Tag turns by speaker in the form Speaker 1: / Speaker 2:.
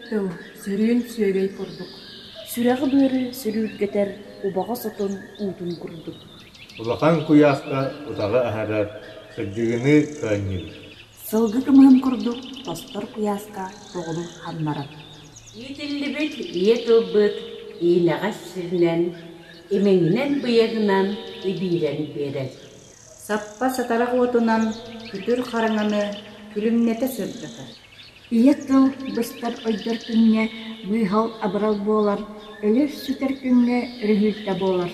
Speaker 1: Иеттыл, сөрүн сөйгей курдук. Сүрәғы бөрі сөрүт кетер, убаға сотун утун курдук.
Speaker 2: Улахан куяска утағы ахарар, сырдығыны кәннил.
Speaker 1: Сылгы кымын курдук, тостор куяска тоғылу ханнарат.
Speaker 3: Иетілі бүт, иетіл бүт, ийлағаш сірінен, емеңінен бұйығынан ибирен берер.
Speaker 4: Саппа сатарақ отунан күтір қарыңаны күлімнете сырдығы.
Speaker 1: Иеттыл быстар ойдар күнне бұйхал абырал болар, өлер сүтер күнне рүгілті болар.